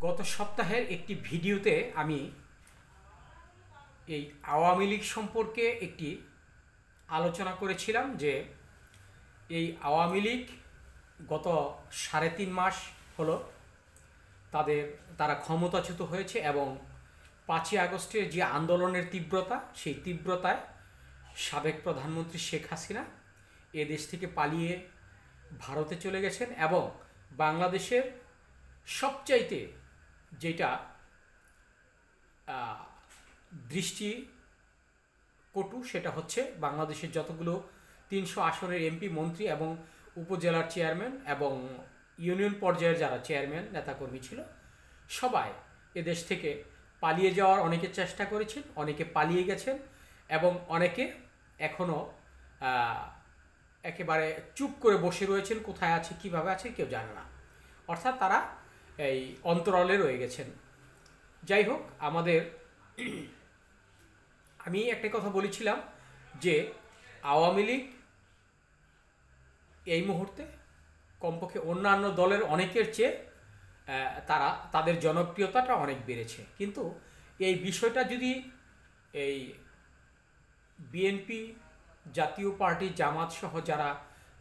গত সপ্তাহের একটি ভিডিওতে আমি এই আওয়ামী লীগ সম্পর্কে একটি আলোচনা করেছিলাম যে এই আওয়ামী লীগ গত ৩.৫ মাস হলো তারা ক্ষমতাচ্যুত হয়েছে এবং ৫ই আগস্টের যে আন্দোলনের তীব্রতা, সেই তীব্রতায় সাবেক প্রধানমন্ত্রী শেখ হাসিনা এ দেশ থেকে পালিয়ে ভারতে চলে গেছেন এবং বাংলাদেশের সবচাইতে যেটা দৃষ্টি কটু সেটা হচ্ছে বাংলাদেশের যতগুলো ৩০০ আসনের এমপি, মন্ত্রী এবং উপজেলার চেয়ারম্যান এবং ইউনিয়ন পর্যায়ের যারা চেয়ারম্যান নেতাকর্মী ছিল সবাই এদেশ থেকে পালিয়ে যাওয়ার অনেকে চেষ্টা করেছেন, অনেকে পালিয়ে গেছেন এবং অনেকে এখনও একেবারে চুপ করে বসে রয়েছেন, কোথায় আছে কিভাবে আছে কেউ জানে না, অর্থাৎ তারা এই অন্তরালে রয়ে গেছেন। যাই হোক, আমি একটা কথা বলেছিলাম যে আওয়ামী লীগ এই মুহূর্তে কমপক্ষে অন্যান্য দলের অনেকের চেয়ে তাদের জনপ্রিয়তাটা অনেক বেড়েছে, কিন্তু এই বিষয়টা যদি এই বিএনপি, জাতীয় পার্টি, জামাত সহ যারা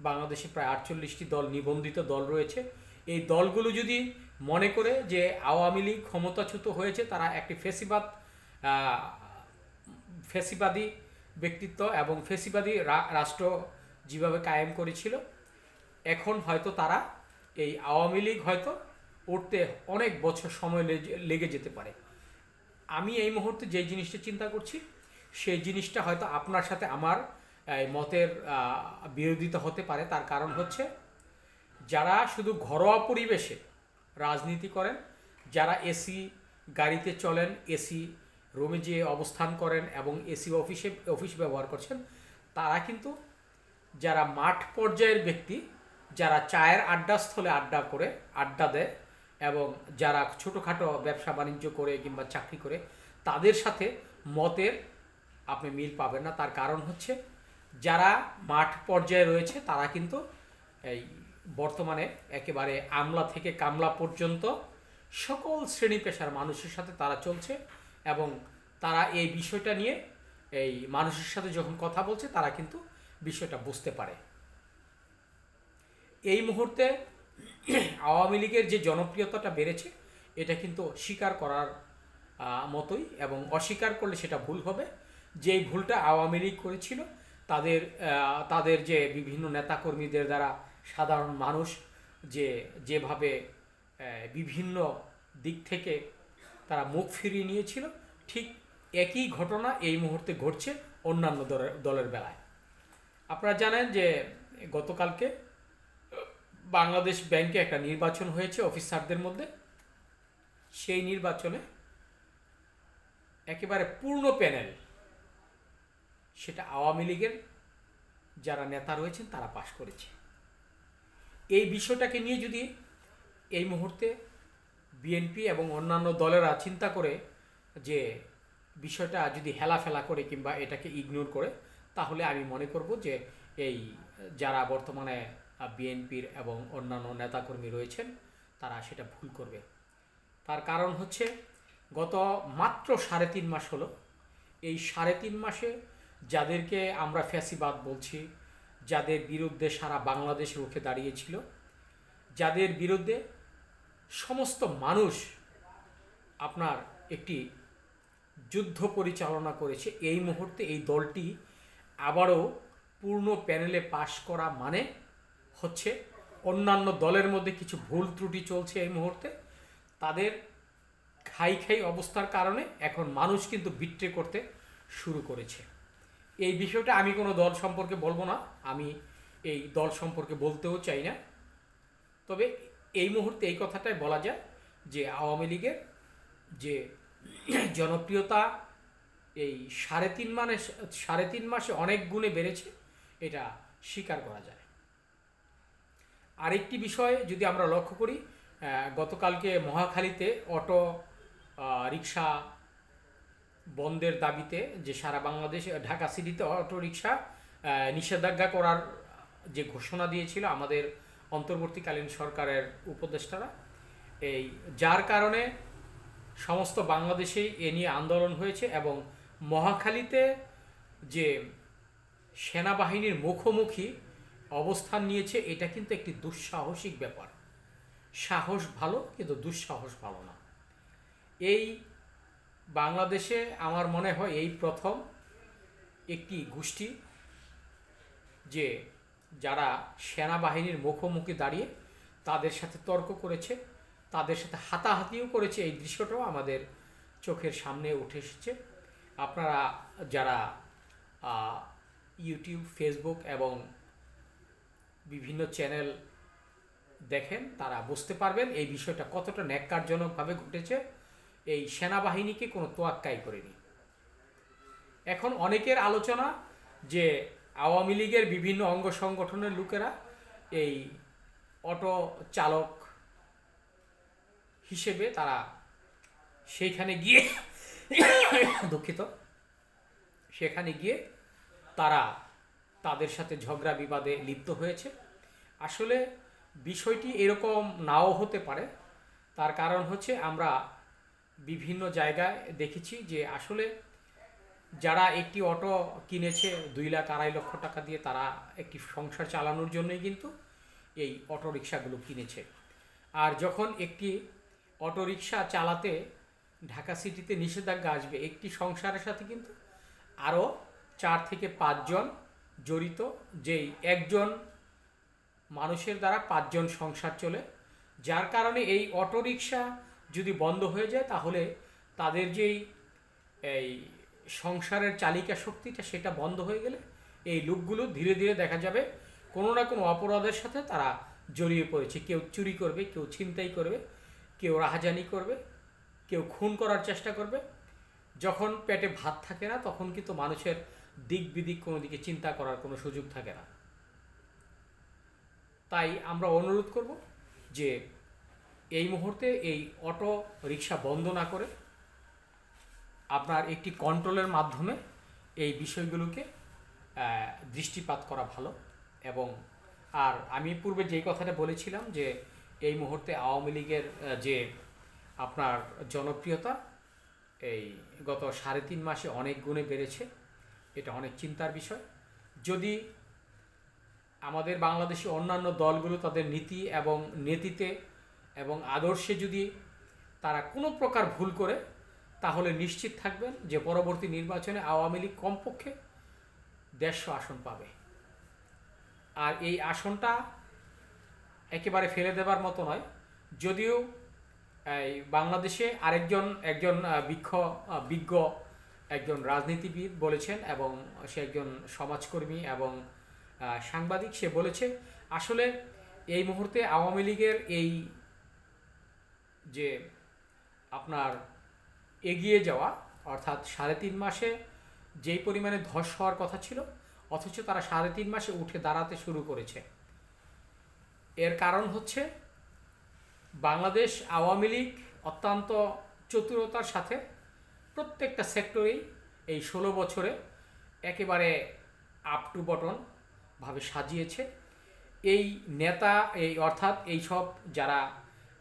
বাংলাদেশে প্রায় ৪৮টি দল নিবন্ধিত দল রয়েছে, এই দলগুলো যদি মনে করে যে আওয়ামী লীগ ক্ষমতাচ্যুত হয়েছে, তারা একটি ফ্যাসিবাদী ব্যক্তিত্ব এবং ফ্যাসিবাদী রাষ্ট্র যেভাবে কায়েম করেছিল, এখন হয়তো তারা এই আওয়ামী লীগ হয়তো উঠতে অনেক বছর সময় লেগে যেতে পারে। আমি এই মুহূর্তে যে জিনিসটা চিন্তা করছি সেই জিনিসটা হয়তো আপনার সাথে আমার মতের বিরোধিতা হতে পারে। তার কারণ হচ্ছে, যারা শুধু ঘরোয়া পরিবেশে রাজনীতি করেন, যারা এসি গাড়িতে চলেন, এসি রুমে যেয়ে অবস্থান করেন এবং এসি অফিস ব্যবহার করছেন, তারা কিন্তু যারা মাঠ পর্যায়ের ব্যক্তি, যারা চায়ের আড্ডাস্থলে আড্ডা দেয় এবং যারা ছোটোখাটো ব্যবসা বাণিজ্য করে কিংবা চাকরি করে, তাদের সাথে মতের আপনি মিল পাবেন না। তার কারণ হচ্ছে, যারা মাঠ পর্যায়ে রয়েছে তারা কিন্তু এই বর্তমানে একেবারে আমলা থেকে কামলা পর্যন্ত সকল শ্রেণী পেশার মানুষের সাথে তারা চলছে এবং তারা এই বিষয়টা নিয়ে এই মানুষের সাথে যখন কথা বলছে তারা কিন্তু বিষয়টা বুঝতে পারে। এই মুহূর্তে আওয়ামী লীগের যে জনপ্রিয়তাটা বেড়েছে, এটা কিন্তু স্বীকার করার মতোই, এবং অস্বীকার করলে সেটা ভুল হবে। যেই ভুলটা আওয়ামী লীগ করেছিল, তাদের যে বিভিন্ন নেতাকর্মীদের দ্বারা সাধারণ মানুষ যেভাবে বিভিন্ন দিক থেকে তারা মুখ ফিরিয়ে নিয়েছিল, ঠিক একই ঘটনা এই মুহূর্তে ঘটছে অন্যান্য দলের বেলায়। আপনারা জানেন যে গতকালকে বাংলাদেশ ব্যাংকে একটা নির্বাচন হয়েছে অফিসারদের মধ্যে। সেই নির্বাচনে একেবারে পূর্ণ প্যানেল, সেটা আওয়ামী লীগের যারা নেতা রয়েছেন তারা পাশ করেছে। এই বিষয়টাকে নিয়ে যদি এই মুহূর্তে বিএনপি এবং অন্যান্য দলেরা চিন্তা করে যে বিষয়টা যদি হেলাফেলা করে কিংবা এটাকে ইগনোর করে, তাহলে আমি মনে করব যে এই যারা বর্তমানে বিএনপির এবং অন্যান্য নেতাকর্মী রয়েছেন তারা সেটা ভুল করবে। তার কারণ হচ্ছে, গত মাত্র ৩.৫ মাস হলো, এই ৩.৫ মাসে যাদেরকে আমরা ফ্যাসিবাদ বলছি, যাদের বিরুদ্ধে সারা বাংলাদেশ রুখে দাঁড়িয়েছিল, যাদের বিরুদ্ধে সমস্ত মানুষ আপনার একটি যুদ্ধ পরিচালনা করেছে, এই মুহূর্তে এই দলটি আবারও পূর্ণ প্যানেলে পাশ করা মানে হচ্ছে অন্যান্য দলের মধ্যে কিছু ভুল ত্রুটি চলছে এই মুহূর্তে। তাদের খাই অবস্থার কারণে এখন মানুষ কিন্তু বিট্রে করতে শুরু করেছে। এই বিষয়টা আমি কোনো দল সম্পর্কে বলবো না, আমি এই দল সম্পর্কে বলতেও চাই না, তবে এই মুহূর্তে এই কথাটাই বলা যায় যে আওয়ামী লীগের যে জনপ্রিয়তা এই ৩.৫ মাসে অনেক গুণে বেড়েছে, এটা স্বীকার করা যায়। আরেকটি বিষয় যদি আমরা লক্ষ্য করি, গতকালকে মহাখালীতে অটো রিক্সা বন্ধের দাবিতে যে সারা বাংলাদেশে ঢাকা সিটিতে অটো রিক্সা নিষেধাজ্ঞা করার যে ঘোষণা দিয়েছিল আমাদের অন্তর্বর্তীকালীন সরকারের উপদেষ্টারা, এই যার কারণে সমস্ত বাংলাদেশেই এ নিয়ে আন্দোলন হয়েছে এবং মহাখালীতে যে সেনাবাহিনীর মুখোমুখি অবস্থান নিয়েছে এটা কিন্তু একটি দুঃসাহসিক ব্যাপার। সাহস ভালো কিন্তু দুঃসাহস ভালো না। এই বাংলাদেশে আমার মনে হয় এই প্রথম একটি গোষ্ঠী যে যারা সেনাবাহিনীর মুখোমুখি দাঁড়িয়ে তাদের সাথে তর্ক করেছে, তাদের সাথে হাতাহাতিও করেছে। এই দৃশ্যটাও আমাদের চোখের সামনে উঠে এসেছে। আপনারা যারা ইউটিউব, ফেসবুক এবং বিভিন্ন চ্যানেল দেখেন তারা বুঝতে পারবেন এই বিষয়টা কতটা ন্যাক্কারজনকভাবে ঘটেছে। এই সেনাবাহিনীকে কোনো তোয়াক্কাই করেনি। এখন অনেকের আলোচনা যে আওয়ামী লীগের বিভিন্ন অঙ্গ সংগঠনের লোকেরা এই অটো চালক হিসেবে তারা সেইখানে গিয়ে দুঃখিত, সেখানে গিয়ে তারা তাদের সাথে ঝগড়া বিবাদে লিপ্ত হয়েছে। আসলে বিষয়টি এরকম নাও হতে পারে। তার কারণ হচ্ছে আমরা বিভিন্ন জায়গায় দেখেছি যে আসলে যারা একটি অটো কিনেছে 2 লাখ 2.5 লক্ষ টাকা দিয়ে, তারা একটি সংসার চালানোর জন্যই কিন্তু এই অটো রিক্সাগুলো কিনেছে। আর যখন একটি অটো রিক্সা চালাতে ঢাকা সিটিতে নিষেধাজ্ঞা আসবে, একটি সংসারের সাথে কিন্তু আরও 4 থেকে 5 জন জড়িত, যেই একজন মানুষের দ্বারা 5 জন সংসার চলে। যার কারণে এই অটো রিক্সা যদি বন্ধ হয়ে যায় তাহলে তাদের যেই এই সংসারের চালিকা শক্তিটা সেটা বন্ধ হয়ে গেলে এই লোকগুলো ধীরে ধীরে দেখা যাবে কোনো না কোনো অপরাধের সাথে তারা জড়িয়ে পড়েছে। কেউ চুরি করবে, কেউ ছিনতাই করবে, কেউ রাহাজানি করবে, কেউ খুন করার চেষ্টা করবে। যখন পেটে ভাত থাকে না তখন কিন্তু মানুষের দিক বিদিক কোনো দিকে চিন্তা করার কোনো সুযোগ থাকে না। তাই আমরা অনুরোধ করব যে এই মুহূর্তে এই অটো রিক্সা বন্ধ না করে আপনার একটি কন্ট্রোলের মাধ্যমে এই বিষয়গুলোকে দৃষ্টিপাত করা ভালো। এবং আর আমি পূর্বে যেই কথাটা বলেছিলাম যে এই মুহূর্তে আওয়ামী লীগের যে আপনার জনপ্রিয়তা এই গত 3.5 মাসে অনেক গুণে বেড়েছে, এটা অনেক চিন্তার বিষয়। যদি আমাদের বাংলাদেশে অন্যান্য দলগুলো তাদের নীতি এবং নীতিতে এবং আদর্শে যদি তারা কোনো প্রকার ভুল করে, তাহলে নিশ্চিত থাকবেন যে পরবর্তী নির্বাচনে আওয়ামী লীগ কমপক্ষে 150 আসন পাবে। আর এই আসনটা একেবারে ফেলে দেবার মতো নয়। যদিও এই বাংলাদেশে একজন বিজ্ঞ একজন রাজনীতিবিদ বলেছেন এবং সে একজন সমাজকর্মী এবং সাংবাদিক, সে বলেছে আসলে এই মুহূর্তে আওয়ামী লীগের এই যে আপনার এগিয়ে যাওয়া, অর্থাৎ 3.5 মাসে যেই পরিমাণে ধস হওয়ার কথা ছিল অথচ তারা 3.5 মাসে উঠে দাঁড়াতে শুরু করেছে। এর কারণ হচ্ছে বাংলাদেশ আওয়ামী লীগ অত্যন্ত চতুরতার সাথে প্রত্যেকটা সেক্টরেই এই 16 বছরে একেবারে আপ টু বটন ভাবে সাজিয়েছে। এই নেতা এই অর্থাৎ এই সব যারা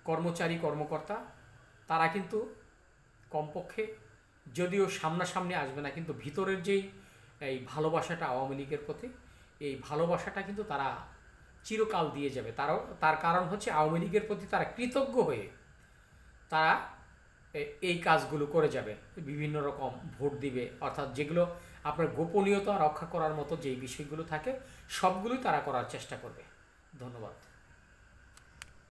কর্মচারী কর্মকর্তা তারা কিন্তু কমপক্ষে যদিও সামনাসামনি আসবে না, কিন্তু ভিতরের যেই এই ভালোবাসাটা আওয়ামী লীগের প্রতি, এই ভালোবাসাটা কিন্তু তারা চিরকাল দিয়ে যাবে। তার কারণ হচ্ছে আওয়ামী লীগের প্রতি তারা কৃতজ্ঞ হয়ে তারা এই কাজগুলো করে যাবে, বিভিন্ন রকম ভোট দিবে, অর্থাৎ যেগুলো আপনার গোপনীয়তা রক্ষা করার মতো যেই বিষয়গুলো থাকে সবগুলোই তারা করার চেষ্টা করবে। ধন্যবাদ।